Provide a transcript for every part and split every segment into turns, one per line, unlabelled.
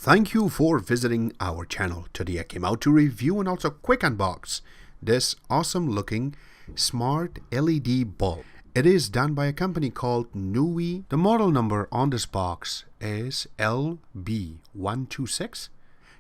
Thank you for visiting our channel. Today I came out to review and also quick unbox this awesome looking smart LED bulb. It is done by a company called Nooie. The model number on this box is LB126.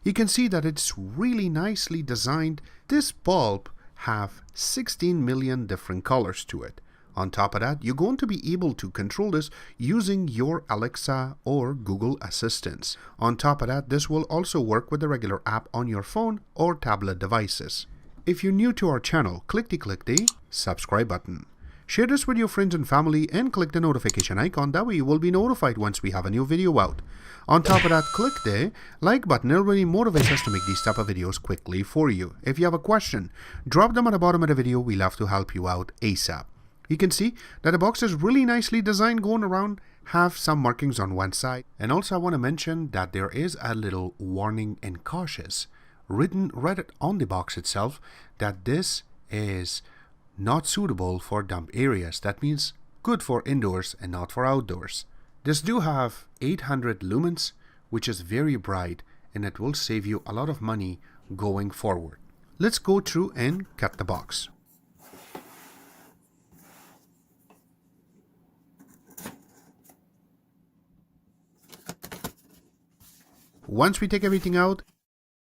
You can see that it's really nicely designed. This bulb have 16 million different colors to it. On top of that, you're going to be able to control this using your Alexa or Google Assistants. On top of that, this will also work with the regular app on your phone or tablet devices. If you're new to our channel, click the subscribe button. Share this with your friends and family and click the notification icon. That way you will be notified once we have a new video out. On top of that, click the like button. It really motivates us to make these type of videos quickly for you. If you have a question, drop them at the bottom of the video. We love to help you out ASAP. You can see that the box is really nicely designed, going around, have some markings on one side. And also I want to mention that there is a little warning and cautious written right on the box itself that this is not suitable for damp areas. That means good for indoors and not for outdoors. This do have 800 lumens, which is very bright, and it will save you a lot of money going forward. Let's go through and cut the box. Once we take everything out,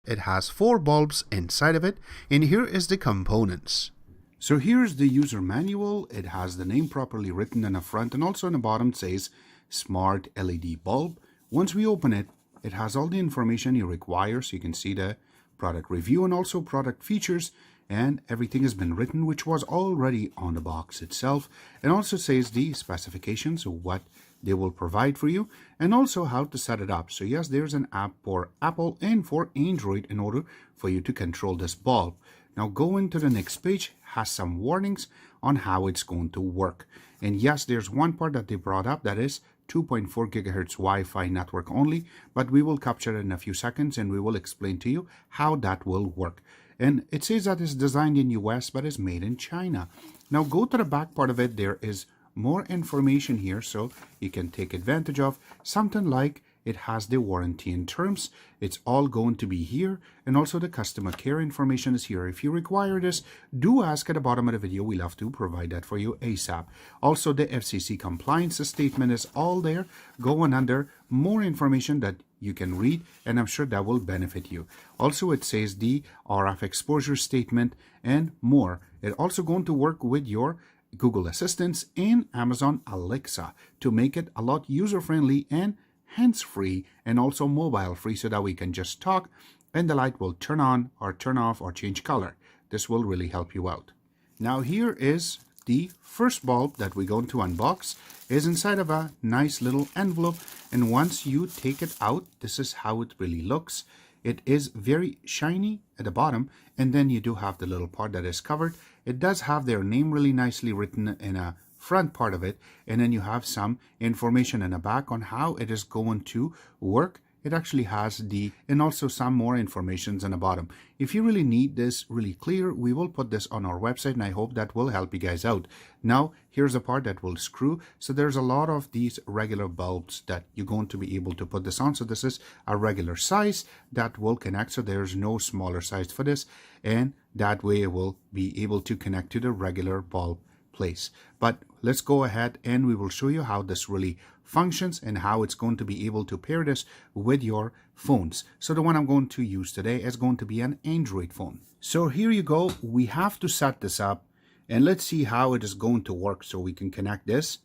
it has 4 bulbs inside of it, and here is the components. So here's the user manual. It has the name properly written in the front, and also in the bottom it says Smart LED Bulb. Once we open it, it has all the information you require, so you can see the product review and also product features, and everything has been written, which was already on the box itself, and also says the specifications of what they will provide for you and also how to set it up. So yes, there's an app for Apple and for Android in order for you to control this bulb. Now going to the next page has some warnings on how it's going to work. And yes, there's one part that they brought up, that is 2.4 gigahertz Wi-Fi network only, but we will capture it in a few seconds and we will explain to you how that will work. And it says that it's designed in US but is made in China. Now go to the back part of it. There is more information here, so you can take advantage of something like it has the warranty and terms. It's all going to be here, and also the customer care information is here. If you require this, do ask at the bottom of the video. We love to provide that for you ASAP. Also, the FCC compliance statement is all there, going under more information that you can read, and I'm sure that will benefit you. Also, it says the RF exposure statement and more. It's also going to work with your Google Assistants and Amazon Alexa to make it a lot user-friendly and hands-free and also mobile-free, so that we can just talk and the light will turn on or turn off or change color. This will really help you out. Now here is the first bulb that we're going to unbox. Is inside of a nice little envelope, and once you take it out, this is how it really looks. It is very shiny at the bottom, and then you do have the little part that is covered. It does have their name really nicely written in a front part of it, and then you have some information in the back on how it is going to work. It actually has and also some more informations in the bottom. If you really need this really clear, we will put this on our website, and I hope that will help you guys out. Now, here's the part that will screw. So there's a lot of these regular bulbs that you're going to be able to put this on. So this is a regular size that will connect. So there's no smaller size for this, and that way it will be able to connect to the regular bulb place. But let's go ahead and we will show you how this really functions and how it's going to be able to pair this with your phones. So the one I'm going to use today is going to be an Android phone. So here you go. We have to set this up, and let's see how it is going to work. So we can connect this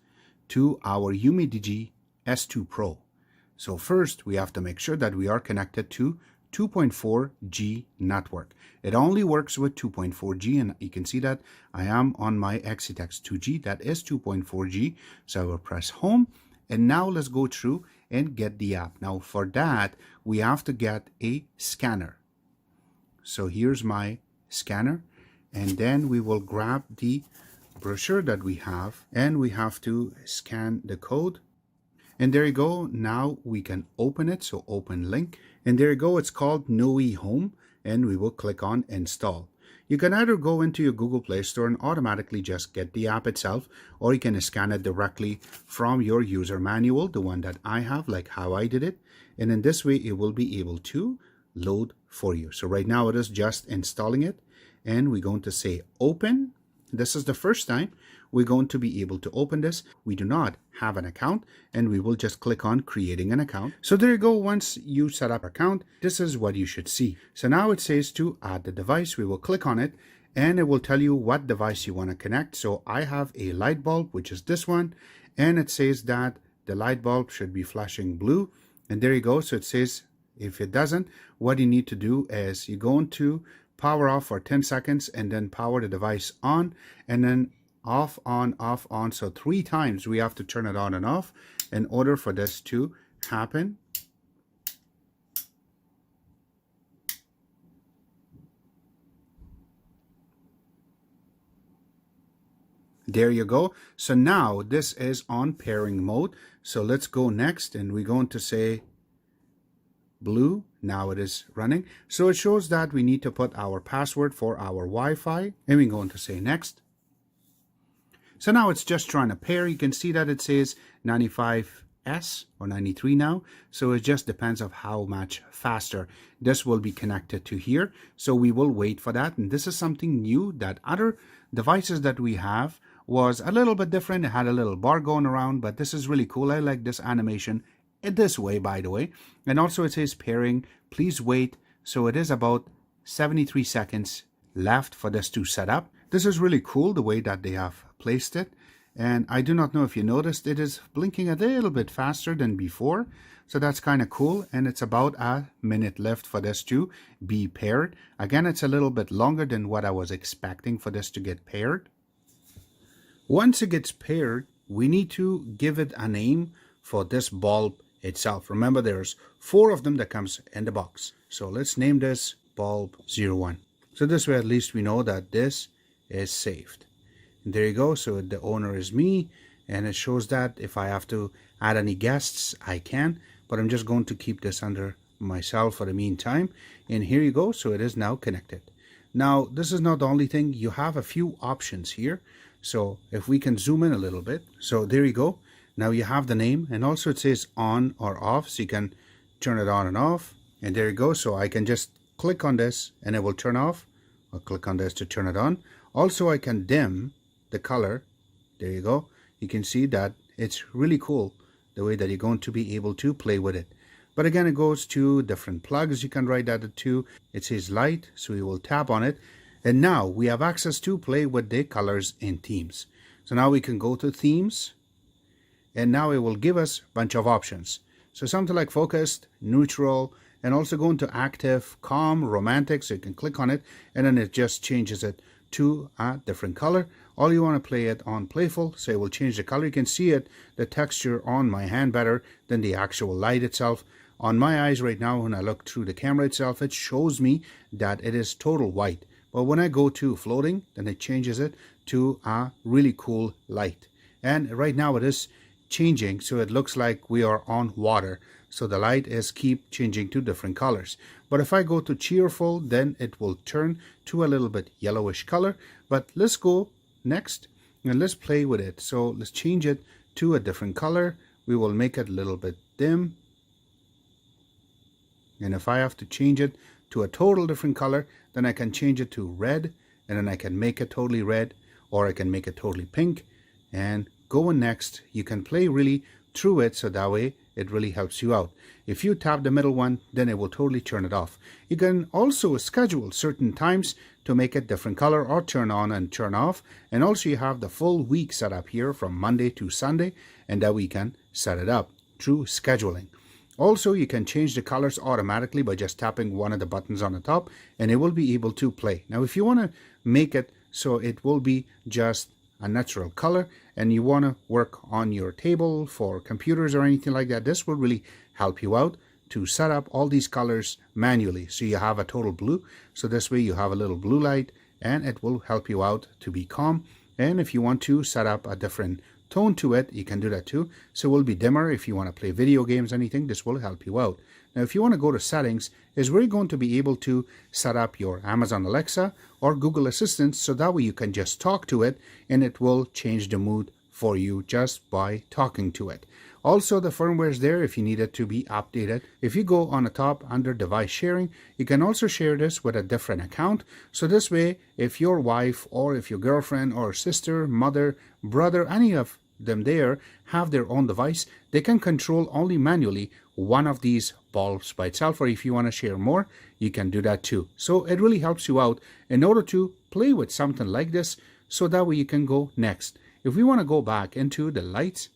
to our Humidigi S2 Pro. So first we have to make sure that we are connected to 2.4G network. It only works with 2.4G, and you can see that I am on my Exitex 2G. That is 2.4G. So I will press home, and now let's go through and get the app. Now for that, we have to get a scanner. So here's my scanner, and then we will grab the brochure that we have, and we have to scan the code. And there you go. Now we can open it. So open link. And there you go. It's called Nooie Home. And we will click on install. You can either go into your Google Play Store and automatically just get the app itself, or you can scan it directly from your user manual, the one that I have, like how I did it. And in this way, it will be able to load for you. So right now it is just installing it, and we're going to say open. This is the first time we're going to be able to open this. We do not have an account, and we will just click on creating an account. So there you go. Once you set up an account, this is what you should see. So now it says to add the device. We will click on it, and it will tell you what device you want to connect. So I have a light bulb, which is this one, and it says that the light bulb should be flashing blue. And there you go. So it says if it doesn't, what you need to do is you're going to power off for 10 seconds and then power the device on, and then off, on, off, on. So 3 times we have to turn it on and off in order for this to happen. There you go. So now this is on pairing mode. So let's go next, and we're going to say blue. Now it is running. So it shows that we need to put our password for our Wi-Fi, and we're going to say next. So now it's just trying to pair. You can see that it says 95S or 93 now. So it just depends on how much faster this will be connected to here. So we will wait for that. And this is something new that other devices that we have was a little bit different. It had a little bar going around, but this is really cool. I like this animation this way, by the way. And also it says pairing, please wait. So it is about 73 seconds left for this to set up. This is really cool, the way that they have placed it. And I do not know if you noticed, it is blinking a little bit faster than before. So that's kind of cool. And it's about a minute left for this to be paired. Again, it's a little bit longer than what I was expecting for this to get paired. Once it gets paired, we need to give it a name for this bulb itself. Remember, there's 4 of them that comes in the box. So let's name this bulb 01. So this way at least we know that this is saved. And there you go. So the owner is me, and it shows that if I have to add any guests, I can, but I'm just going to keep this under myself for the meantime. And here you go. So it is now connected. Now this is not the only thing. You have a few options here. So if we can zoom in a little bit. So there you go. Now you have the name, and also it says on or off, so you can turn it on and off. And there you go. So I can just click on this and it will turn off. I'll click on this to turn it on. Also, I can dim the color. There you go. You can see that it's really cool the way that you're going to be able to play with it. But again, it goes to different plugs. You can write that to. It says light, so we will tap on it. And now we have access to play with the colors in themes. So now we can go to themes, and now it will give us a bunch of options. So something like focused, neutral, and also go into active, calm, romantic. So you can click on it, and then it just changes it to a different color. Or you want to play it on playful, so it will change the color. You can see it, the texture on my hand better than the actual light itself. On my eyes right now, when I look through the camera itself, it shows me that it is total white. But when I go to floating, then it changes it to a really cool light. And right now it is changing, so it looks like we are on water. So the light is keep changing to different colors. But if I go to cheerful, then it will turn to a little bit yellowish color. But let's go next and let's play with it. So let's change it to a different color. We will make it a little bit dim. And if I have to change it to a total different color, then I can change it to red, and then I can make it totally red, or I can make it totally pink. And going next, you can play really through it, so that way it really helps you out. If you tap the middle one, then it will totally turn it off. You can also schedule certain times to make it different color or turn on and turn off. And also you have the full week set up here from Monday to Sunday, and that we can set it up through scheduling. Also, you can change the colors automatically by just tapping one of the buttons on the top, and it will be able to play. Now, if you want to make it so it will be just a natural color, and you want to work on your table for computers or anything like that, this will really help you out to set up all these colors manually. So you have a total blue. So this way you have a little blue light, and it will help you out to be calm. And if you want to set up a different tone to it, you can do that too. So it will be dimmer if you want to play video games, anything. This will help you out. Now, if you want to go to settings, is where you're going to be able to set up your Amazon Alexa or Google Assistant, so that way you can just talk to it and it will change the mood for you just by talking to it. Also, the firmware is there if you need it to be updated. If you go on the top under device sharing, you can also share this with a different account. So this way, if your wife or if your girlfriend or sister, mother, brother, any of them there have their own device, they can control only manually one of these bulbs by itself. Or if you want to share more, you can do that too. So it really helps you out in order to play with something like this, so that way you can go next. If we want to go back into the lights,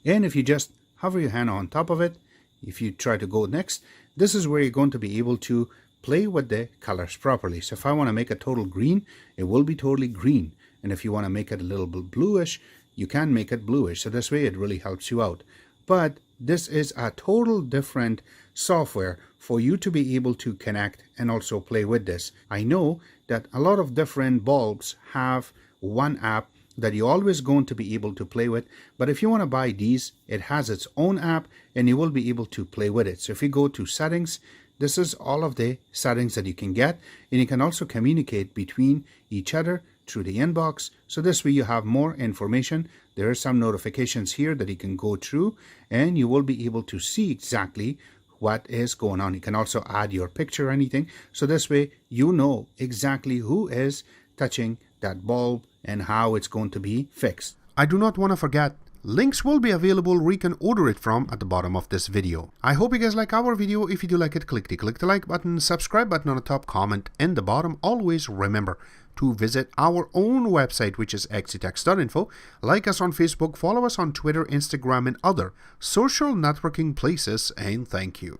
and if you just hover your hand on top of it, if you try to go next, this is where you're going to be able to play with the colors properly. So if I want to make it total green, it will be totally green. And if you want to make it a little bit bluish, you can make it bluish. So this way it really helps you out. But this is a total different software for you to be able to connect and also play with this. I know that a lot of different bulbs have one app that you're always going to be able to play with, but if you want to buy these, it has its own app and you will be able to play with it. So if you go to settings, this is all of the settings that you can get, and you can also communicate between each other through the inbox. So this way you have more information. There are some notifications here that you can go through, and you will be able to see exactly what is going on. You can also add your picture or anything. So this way you know exactly who is touching that bulb and how it's going to be fixed. I do not want to forget, links will be available where you can order it from at the bottom of this video. I hope you guys like our video. If you do like it, click the like button, subscribe button on the top, comment in the bottom. Always remember to visit our own website, which is xctex.info. Like us on Facebook, follow us on Twitter, Instagram, and other social networking places, and thank you.